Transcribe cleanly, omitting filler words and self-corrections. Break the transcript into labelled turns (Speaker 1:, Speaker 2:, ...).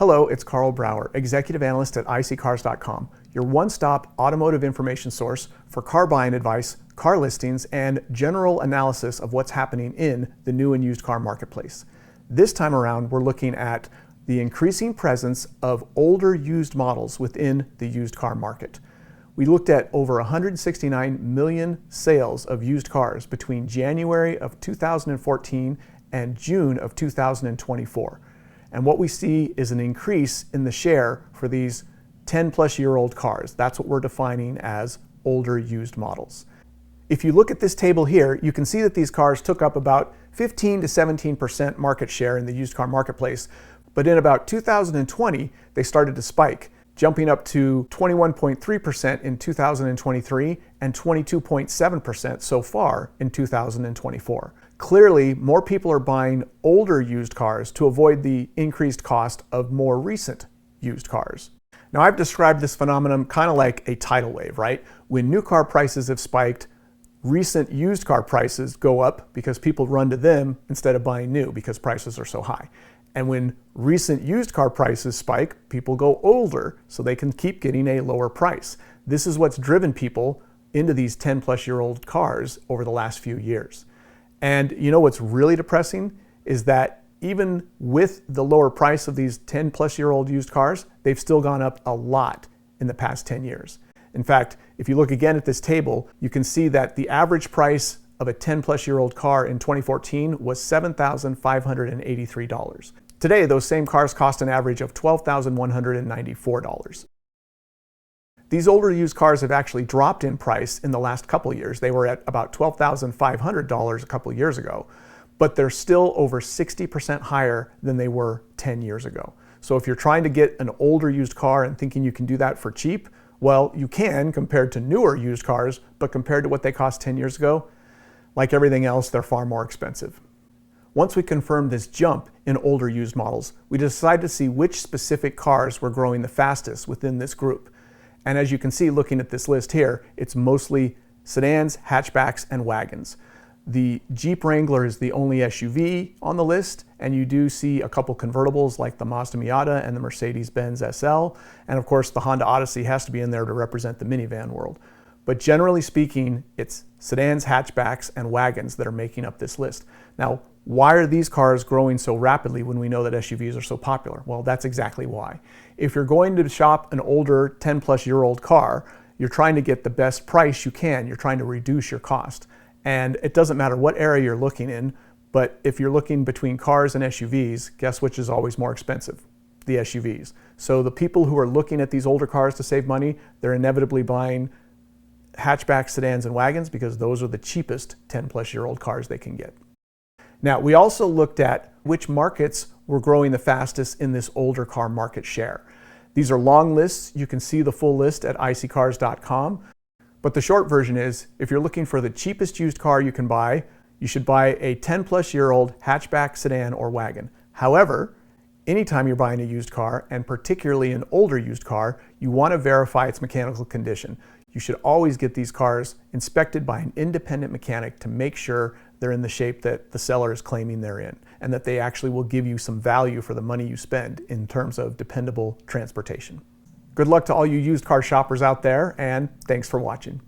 Speaker 1: Hello, it's Carl Brower, Executive Analyst at iSeeCars.com, your one-stop automotive information source for car buying advice, car listings, and general analysis of what's happening in the new and used car marketplace. This time around, we're looking at the increasing presence of older used models within the used car market. We looked at over 169 million sales of used cars between January of 2014 and June of 2024. And what we see is an increase in the share for these 10-plus-year-old cars. That's what we're defining as older used models. If you look at this table here, you can see that these cars took up about 15 to 17% market share in the used car marketplace. But in about 2020, they started to spike, jumping up to 21.3% in 2023 and 22.7% so far in 2024. Clearly, more people are buying older used cars to avoid the increased cost of more recent used cars. Now, I've described this phenomenon kind of like a tidal wave, right? When new car prices have spiked, recent used car prices go up because people run to them instead of buying new because prices are so high. And when recent used car prices spike, people go older so they can keep getting a lower price. This is what's driven people into these 10-plus-year-old cars over the last few years. And you know what's really depressing is that even with the lower price of these 10-plus-year-old used cars, they've still gone up a lot in the past 10 years. In fact, if you look again at this table, you can see that the average price of a 10-plus-year-old car in 2014 was $7,583. Today, those same cars cost an average of $12,194. These older used cars have actually dropped in price in the last couple years. They were at about $12,500 a couple years ago, but they're still over 60% higher than they were 10 years ago. So if you're trying to get an older used car and thinking you can do that for cheap, well, you can compared to newer used cars, but compared to what they cost 10 years ago, like everything else, they're far more expensive. Once we confirmed this jump in older used models, we decided to see which specific cars were growing the fastest within this group. And as you can see looking at this list here, it's mostly sedans, hatchbacks, and wagons. The Jeep Wrangler is the only SUV on the list, and you do see a couple convertibles like the Mazda Miata and the Mercedes-Benz SL, and of course the Honda Odyssey has to be in there to represent the minivan world. But generally speaking, it's sedans, hatchbacks, and wagons that are making up this list. Now, why are these cars growing so rapidly when we know that SUVs are so popular? Well, that's exactly why. If you're going to shop an older 10-plus-year-old car, you're trying to get the best price you can. You're trying to reduce your cost. And it doesn't matter what area you're looking in, but if you're looking between cars and SUVs, guess which is always more expensive? The SUVs. So the people who are looking at these older cars to save money, they're inevitably buying hatchbacks, sedans, and wagons because those are the cheapest 10-plus-year-old cars they can get. Now, we also looked at which markets were growing the fastest in this older car market share. These are long lists. You can see the full list at iSeeCars.com. But the short version is, if you're looking for the cheapest used car you can buy, you should buy a 10-plus-year-old hatchback, sedan, or wagon. However, anytime you're buying a used car, and particularly an older used car, you want to verify its mechanical condition. You should always get these cars inspected by an independent mechanic to make sure they're in the shape that the seller is claiming they're in, and that they actually will give you some value for the money you spend in terms of dependable transportation. Good luck to all you used car shoppers out there, and thanks for watching.